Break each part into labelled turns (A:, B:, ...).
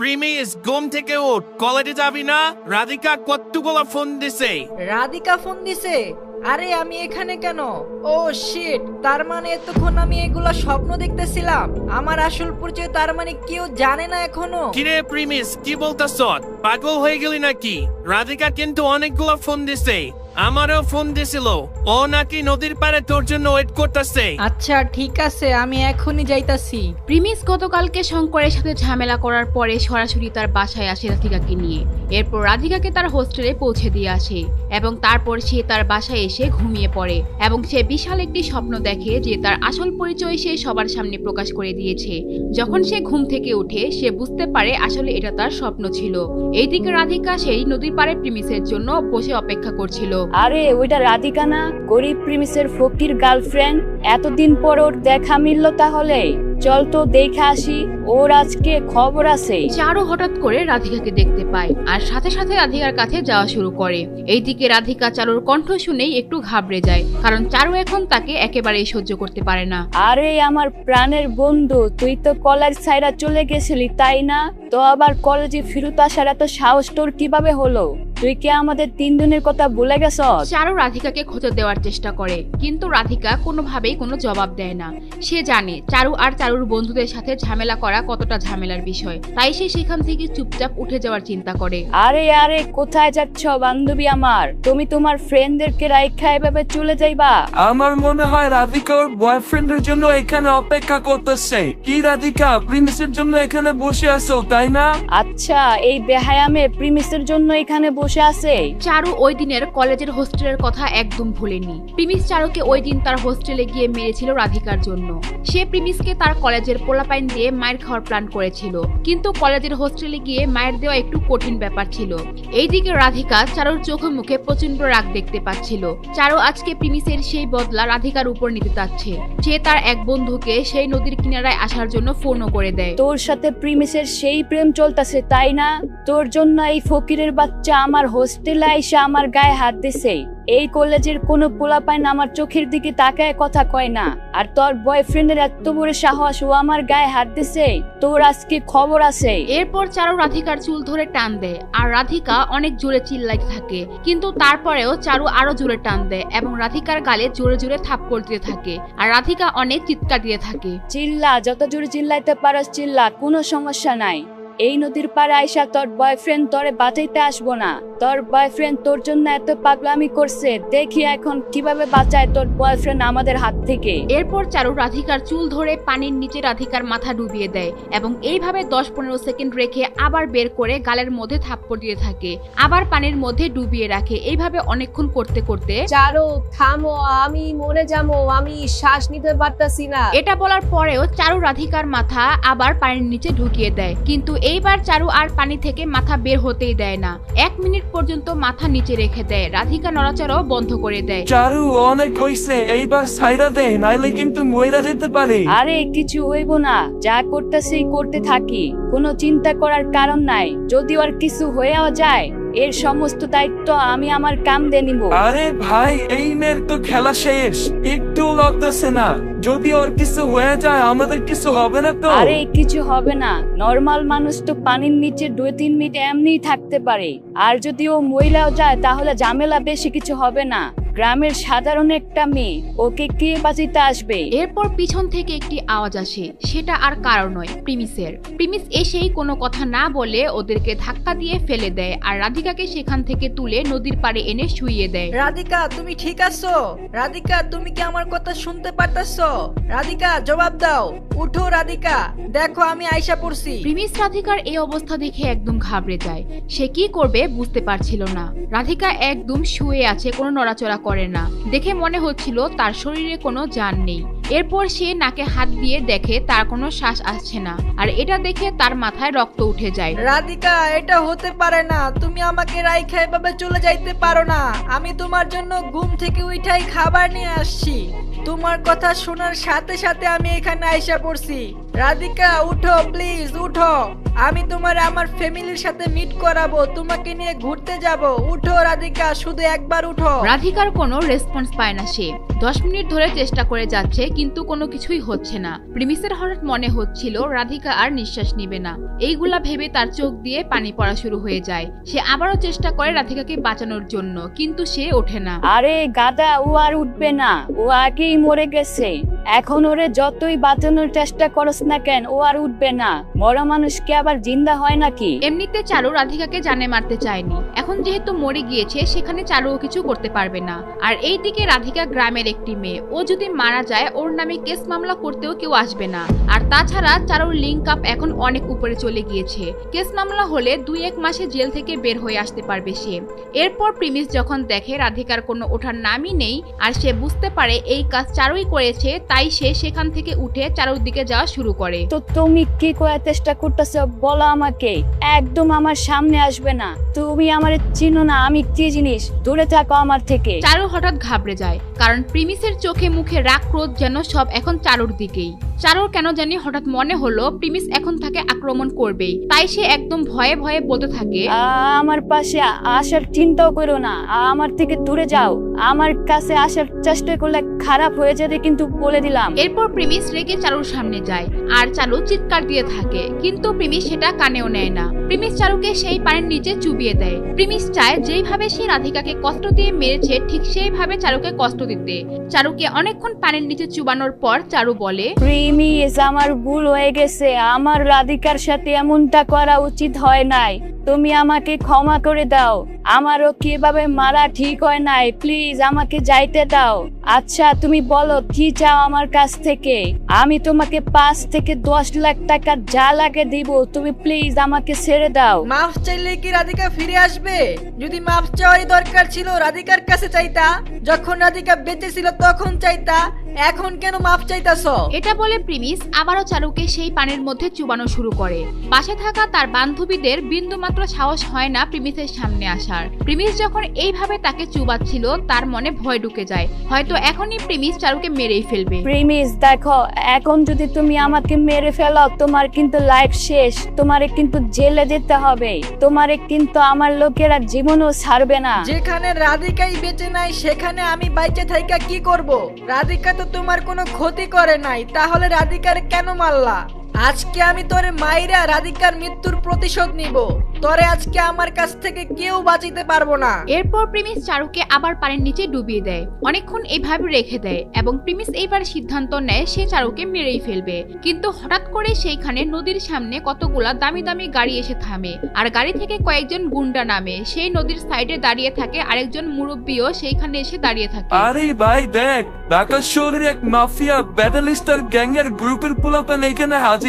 A: Premise ঘুম থেকে উঠ, কলেজে যাবি না? রাধিকা কতগুলো ফোন দিছে।
B: রাধিকা ফোন দিছে? আরে আমি এখানে কেন? ও শিট, তার মানে এতক্ষণ আমি এগুলা স্বপ্ন দেখতেছিলাম। আমার আসল পরিচয় তার মানে কেউ জানে না এখনো।
A: কিরে প্রিমিস, কি বলতাছ? পাগল হয়ে গেলি নাকি? রাধিকা কিন্তু অনেকগুলো ফোন দিছে, আমারও ফোন দিছিল। ও নাকি নদীর পাড়ে তোর জন্য ওয়েট করতেছে।
B: আচ্ছা ঠিক আছে, আমি এখনই যাইতাছি।
C: প্রিমিস গতকালকে শঙ্করের সাথে ঝামেলা করার পরে সরাসরি তার বাসায় আসে রাধিকাকে নিয়ে। এরপর রাধিকাকে তার হোস্টেলে পৌঁছে দিয়ে আসে এবং তারপর সে তার বাসায় এসে ঘুমিয়ে পড়ে এবং সে বিশাল একটি স্বপ্ন দেখে যে তার আসল পরিচয় সে সবার সামনে প্রকাশ করে দিয়েছে। যখন সে ঘুম থেকে উঠে সে বুঝতে পারে আসলে এটা তার স্বপ্ন ছিল। এইদিকে রাধিকা সেই নদীর পাড়ে প্রিমিসের জন্য বসে অপেক্ষা করছিল।
D: আরে ওইটা রাধিকা না, গরিব প্রিমিসের ফকির গার্লফ্রেন্ড? এতদিন পর ওর দেখা মিললো, তাহলে চল তো দেখে আসি ওর আজকে খবর আছে।
C: চারু হঠাৎ করে রাধিকাকে দেখতে পায় আর সাথে সাথে রাধিকার কাছে যাওয়া শুরু করে। এইদিকে রাধিকা চারুর কণ্ঠ শুনেই একটু ঘাবড়ে যায়, কারণ চারু এখন তাকে একেবারেই সহ্য করতে পারে না।
D: আরে আমার প্রাণের বন্ধু, তুই তো কলেজ ছাইরা চলে গেছিলি তাই না? তো আবার কলেজে ফিরত আসার এত সাহস তোর কিভাবে হলো? তুই কি আমাদের 3 দিনের কথা ভুলে গেছ?
C: চারু রাধিকাকে খোঁজা দেওয়ার চেষ্টা করে, কিন্তু রাধিকা কোনোভাবেই কোনো জবাব দেয় না। সে জানে চারু আর চারুর বন্ধুদের সাথে ঝামেলা করা কতটা ঝামেলার বিষয়, তাই সে সেখান থেকে চুপচাপ উঠে যাওয়ার চিন্তা করে।
D: আরে আরে কোথায় যাচ্ছ বান্ধবী আমার? তুমি তোমার ফ্রেন্ডদেরকে রাইখা এভাবে চলে যাইবা?
E: আমার মনে হয় রাধিকা ওর বয়ফ্রেন্ডের জন্য এখানে অপেক্ষা করতেছে। কি রাধিকা, প্রিমিসের জন্য এখানে বসে আছো তাই না?
D: আচ্ছা, এই বেহায়ামে প্রিমিসের জন্য এখানে বসে আছে?
C: চারু ওই দিনের কলেজের হোস্টেলের কথা একদম ভুলেনি। প্রিমিস চারুকে ওই দিন তার হোস্টেলে গিয়ে মেরেছিল রাধিকার জন্য। সে প্রিমিসকে তার কলেজের পোলাপাইন দিয়ে মায়ের খাওয়ার প্ল্যান করেছিল, কিন্তু কলেজের হোস্টেলে গিয়ে মায়ের দেওয়া একটু কঠিন ব্যাপার ছিল। এইদিকে রাধিকা চারুর চোখে মুখে প্রচন্ড রাগ দেখতে পাচ্ছিল। চারু আজকে প্রিমিসের সেই বদলা রাধিকার উপর নিতে চাচ্ছে। সে তার এক বন্ধুকে সেই নদীর কিনারায় আসার জন্য ফোনও করে দেয়।
D: তোর সাথে প্রিমিসের সেই প্রেম চলতেছে তাই না? তোর জন্য এই ফকিরের বাচ্চা আমার হোস্টেলে আইসা আমার গায়ে হাত দিছে। এই কলেজের কোনো পোলাপাইন আমার চোখের দিকে তাকায় কথা কয় না, আর তোর বয়ফ্রেন্ডের এত বড় সাহস, ও আমার গায়ে হাত দিছে। তোর আজকে খবর আছে।
C: এরপর চারু রাধিকার চুল ধরে টান দেয় আর রাধিকা অনেক জোরে চিল্লাইতে থাকে, কিন্তু তারপরেও চারু আরো জোরে টান দেয় এবং রাধিকার গালে জোরে জোরে থাপ্পড় দিতে থাকে আর রাধিকা অনেক চিৎকার দিতে থাকে।
D: চিল্লা, যত জোরে চিল্লাইতে পারস চিল্লা, কোনো সমস্যা নাই। এই নদীর পাড়ে আইসা তোর বয়ফ্রেন্ড তোরে বাঁচাইতে আসবো না। তোর বয়ফ্রেন্ড তোর জন্য এত পাগলামি করছে, দেখি এখন কিভাবে বাঁচায় তোর বয়ফ্রেন্ড আমাদের হাত থেকে।
C: এরপর চারু রাধিকার চুল ধরে পানির নিচে রাধিকার মাথা ডুবিয়ে দেয় এবং এইভাবে 10-15 সেকেন্ড রেখে আবার বের করে গালের মধ্যে থাপ্পড় দিয়ে থাকে, আবার পানির মধ্যে ডুবিয়ে রাখে। এইভাবে অনেকক্ষণ করতে করতে
F: চারু থামো, আমি মরে যাবো, আমি শ্বাস নিতে পারতাছি না।
C: এটা বলার পরেও চারু রাধিকার মাথা আবার পানির নিচে ঢুকিয়ে দেয়, কিন্তু এইবার চারু আর পানি থেকে মাথা বের হতেই দেয় না। 1 মিনিট পর্যন্ত মাথা নিচে রেখে দেয়। রাধিকা নড়াচড়াও বন্ধ করে দেয়।
E: চারু অনেক হইছে, এইবার ছাইরা দে, নাইলে কিন্তু মইরা যেতে পারে।
D: আরে কিছু হইব না, যা করতেছি করতে থাকি, কোনো চিন্তা করার কারণ নাই। যদি ওর কিছু হয়েও যায় এর সমস্ত দায়িত্ব আমি আমার কাম দিয়ে নিব।
E: আরে ভাই, এই মেয়ের তো খেলা শেষ, একটু লাগতেছে না। যদি ওর কিছু হয়ে যায় আমাদের কিছু হবে না তো?
D: আরে কিছু হবে না, নরমাল মানুষ তো পানির নিচে 2-3 মিনিট এমনিই থাকতে পারে। আর যদি ও মহিলাও যায় তাহলে ঝামেলা বেশি কিছু হবে না। গ্রামের সাধারণ একটা মেয়ে, ওকে কে বাঁচাইতে আসবে?
C: এরপর পিছন থেকে একটি আওয়াজ আসে, সেটা আর কারো নয়, প্রিমিসের। প্রিমিস এসেই কোনো কথা না বলে ওদেরকে ধাক্কা দিয়ে ফেলে দেয় আর রাধিকাকে সেখান থেকে তুলে নদীর পাড়ে এনে শুইয়ে দেয়।
B: রাধিকা তুমি ঠিক আছো? রাধিকা তুমি কি আমার কথা শুনতে পারতাছো? রাধিকা জবাব দাও, উঠো রাধিকা, দেখো আমি আইসা পড়ছি।
C: প্রিমিস রাধিকার এই অবস্থা দেখে একদম ঘাবড়ে যায়। সে কি করবে বুঝতে পারছিল না। রাধিকা একদম শুয়ে আছে, কোনো নড়াচড়া করে না। দেখে মনে হচ্ছিল তার শরীরে কোনো জান নেই। এরপর সে নাকে হাত দিয়ে দেখে তার কোনো শ্বাস আসছে না, আর এটা দেখে তার মাথায় রক্ত উঠে যায়।
B: রাধিকা এটা হতে পারে না, তুমি আমাকে রাইখা এভাবে চলে যাইতে পারো না। আমি তোমার জন্য ঘুম থেকে উঠাই খাবার নিয়ে আসছি। তোমার কথা শোনার সাথে সাথে আমি এখানে আইসা পড়ছি। রাধিকা উঠো, প্লিজ উঠো। আমি তোমার আমার ফ্যামিলির সাথে মিট করাবো, তোমাকে নিয়ে ঘুরতে যাব। উঠো রাধিকা, শুধু একবার উঠো।
C: রাধিকার কোনো রেসপন্স পায় না সে। 10 মিনিট ধরে চেষ্টা করে যাচ্ছে কিন্তু কোনো কিছুই হচ্ছে না। প্রিমিসের হঠাৎ মনে হচ্ছিল রাধিকা আর নিঃশ্বাস নিবে না। এইগুলা ভেবে তার চোখ দিয়ে পানি পড়া শুরু হয়ে যায়। সে আবারও চেষ্টা করে রাধিকাকে বাঁচানোর জন্য, কিন্তু সে ওঠে না।
D: আরে গাদা, ও আর উঠবে না, ও আগেই মরে গেছে। এখন ওরে যতই বাঁচানোর চেষ্টা করস না কেন, ও আর উঠবে না। মরা মানুষ কি আবার জিন্দা হয় নাকি?
C: এমনিতে চারু রাধিকাকে জানে মারতে চায়নি। এখন যেহেতু মরে গিয়েছে সেখানে চারুও কিছু করতে পারবে না। আর এইদিকে রাধিকা গ্রামের একটি মেয়ে, ও যদি মারা যায় ওর নামে কেস মামলা করতেও কেউ আসবে না। আর তাছাড়া চারুর লিঙ্ক আপ এখন অনেক উপরে চলে গিয়েছে। কেস মামলা হলে 2-1 মাসে জেল থেকে বের হয়ে আসতে পারবে সে। এরপর প্রিমিস যখন দেখে রাধিকার কোনো ওঠার নামই নেই আর সে বুঝতে পারে এই কাজ চারুই করেছে, তাই সে সেখান থেকে উঠে চারুর দিকে যাওয়া শুরু করে।
D: তো তুমি কি করার চেষ্টা করতেছো বলো আমাকে। একদম আমার সামনে আসবে না। তুমি আমার চিনো না, আমি কি জিনিস, দূরে থাকো আমার থেকে।
C: চারু হঠাৎ ঘাবড়ে যায়, কারণ প্রিমিসের চোখে মুখে রাগ ক্রোধ যেন সব এখন চারুর দিকেই। চারুর কেন জানি হঠাৎ মনে হলো প্রিমিস এখন তাকে আক্রমণ করবেই, তাই সে একদম ভয়ে ভয়ে বলতে থাকে,
D: আমার পাশে আসার চিন্তাও করো না, আমার থেকে দূরে যাও। আমার কাছে আসার চেষ্টা করলে খারাপ হয়ে যাবে কিন্তু, বলে দিলাম।
C: এরপর প্রিমিস রেগে চারুর সামনে যায় আর চারু চিৎকার দিয়ে থাকে, কিন্তু প্রিমিস সেটা কানেও নেয় না। প্রিমিস চারুকে সেই পানির নিচে চুবিয়ে দেয়। প্রিমিস চায় যেইভাবে সে রাধিকাকে কষ্ট দিয়ে মেরেছে ঠিক সেইভাবে চারুকে কষ্ট দিতে। চারুকে অনেকক্ষণ পানির নিচে চুবানোর পর চারু বলে,
D: প্রিমিস, আমার ভুল হয়ে গেছে। আমার রাধিকার সাথে এমনটা করা উচিত হয় নাই। তুমি আমাকে ক্ষমা করে দাও। আমারও কিভাবে মারা ঠিক হয় নাই। প্লিজ আমাকে যাইতে দাও। আচ্ছা তুমি বলো কি চাও আমার কাছ থেকে। আমি তোমাকে 5 থেকে 10 লাখ টাকা যা লাগে দিব। তুমি প্লিজ আমাকে ছেড়ে দাও।
B: মাফ চাইলে কি রাধিকা ফিরে আসবে? যদি মাফ চাওয়ারই দরকার ছিল রাধিকার কাছে চাইতা, যখন রাধিকা বেঁচে ছিল তখন চাইতা। এখন কেন মাফ চাইতাছো?
C: এটা বলে প্রিমিস আবারও চারুকে সেই পানির মধ্যে চুবানো শুরু করে। পাশে থাকা তার বান্ধবীদের বিন্দুমাত্র সাহস হয় না প্রিমিসের সামনে আসার। প্রিমিস যখন এইভাবে তাকে চুবাচ্ছিল তার মনে ভয় ঢুকে যায়, হয়তো এখনই প্রিমিস চারুকে মেরেই ফেলবে।
D: প্রিমিস দেখো, এখন যদি তুমি আমাকে মেরে ফেলো তোমার কিন্তু লাইফ শেষ। তোমারে কিন্তু জেলে যেতে হবে। তোমারে কিন্তু আমার লোকেরা জীবনও ছাড়বে না।
B: যেখানে রাধিকাই বেঁচে নাই সেখানে আমি বাইচে থাইকা কি করব? রাধিকা তো তোমার কোনো ক্ষতি করে নাই, তাহলে রাধিকার কেন মারলা? আজকে আমি তোরে মাইরা রাধিকার মৃত্যুর প্রতিশোধ নিব। তোরে আজকে আমার কাছ থেকে কেউ বাঁচিতে পারবো না।
C: এরপর প্রিমিস চারুকে আবার পানির নিচে ডুবিয়ে দেয়, অনেকক্ষণ এইভাবে রেখে দেয় এবং প্রিমিস এইবার সিদ্ধান্ত নেয় সে চারুকে মেরেই ফেলবে। কিন্তু হঠাৎ করে সেইখানে নদীর সামনে কতগুলা দামি দামি গাড়ি এসে থামে আর গাড়ি থেকে কয়েকজন গুন্ডা নামে। সেই নদীর সাইডে দাঁড়িয়ে থাকে আরেকজন মুরব্বিও সেইখানে এসে দাঁড়িয়ে থাকে।
E: আরে ভাই দেখ, ঢাকা শহরের এক মাফিয়া ব্যাটালিস্টার গ্যাং এর গ্রুপের পোলাপান এখানে হাজির।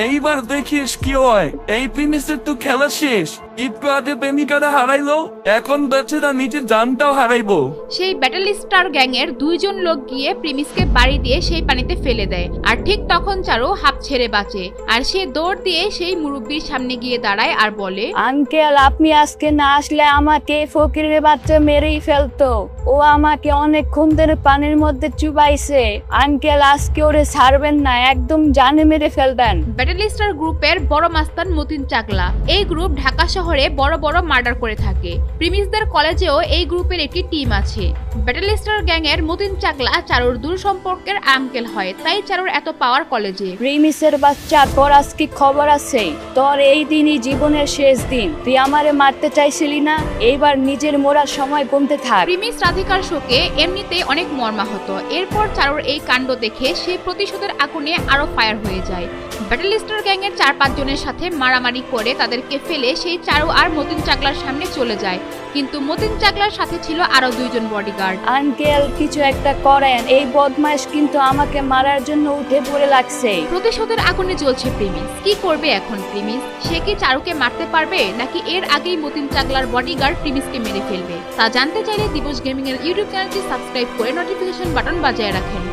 E: এইবার দেখিস কি হয়। এই প্রিমিসের তো খেলা শেষ। একটু আগে প্রেমিকারা হারাইলো, এখন বেচারা নিজের জানটাও হারাইবো।
C: সেই ব্যাটালিস্টার গ্যাং এর 2 জন লোক গিয়ে প্রিমিসকে বাড়ি দিয়ে সেই পানিতে ফেলে দেয়। আর ঠিক তখন চারু হাঁপ ছেড়ে বাঁচে আর সে দৌড় দিয়ে সেই মুরব্বির সামনে গিয়ে দাঁড়ায় আর বলে,
D: আঙ্কেল আপনি আজকে না আসলে আমাকে ফকিরের বাচ্চা মেরেই ফেলতো। ও আমাকে অনেকক্ষণ ধরে পানির মধ্যে চুবাইছে। আঙ্কেল আজকে ওরে ছাড়বেন না, একদম জানে মেরে ফেলবেন।
C: ব্যাটালিস্টার গ্রুপের বড় মাস্তান মতিন চাকলা। এই গ্রুপ ঢাকা শহরে বড় বড় মার্ডার করে থাকে। প্রিমিসদের কলেজেও এই গ্রুপের একটি টিম আছে। ব্যাটালিস্টার গ্যাং এর মতিন চাকলা চারুর দূর সম্পর্কের আঙ্কেল হয়, তাই চারুর এত পাওয়ার কলেজে।
D: প্রিমিসের বাচ্চা, তোর আজকে খবর আছে। তোর এই দিনই জীবনের শেষ দিন। তুই আমারে মারতে চাইছিলি না, এইবার নিজের মরার সময় কমতে থাক।
C: প্রিমিস রাধিকার শোকে এমনিতেই অনেক মর্মাহত। এরপর চারুর এই কাণ্ড দেখে সে প্রতিশোধের আগুনে আরো ফায়ার হয়ে যায়। ব্যাটালিস্টার গ্যাং এর 4-5 জনের সাথে মারামারি করে তাদেরকে ফেলে সেই চারু আর মতিন চাকলার সামনে চলে যায়, কিন্তু মতিন চাকলার সাথে ছিল আরো 2 জন বডিগার্ড।
D: আঙ্কেল কিছু একটা করেন, এই বদমাইশ কিন্তু আমাকে মারার জন্য উঠে পড়ে লাগছে।
C: প্রতিশোধের আগুনে জ্বলছে প্রিমিস। কি করবে এখন প্রিমিস? সে কি চারুকে মারতে পারবে নাকি এর আগেই মতিন চাকলার বডিগার্ড প্রিমিসকে মেরে ফেলবে? তা জানতে চাইলে দিবস গেমিং এর ইউটিউব চ্যানেলটি সাবস্ক্রাইব করে নোটিফিকেশন বাটন বাজিয়ে রাখেন।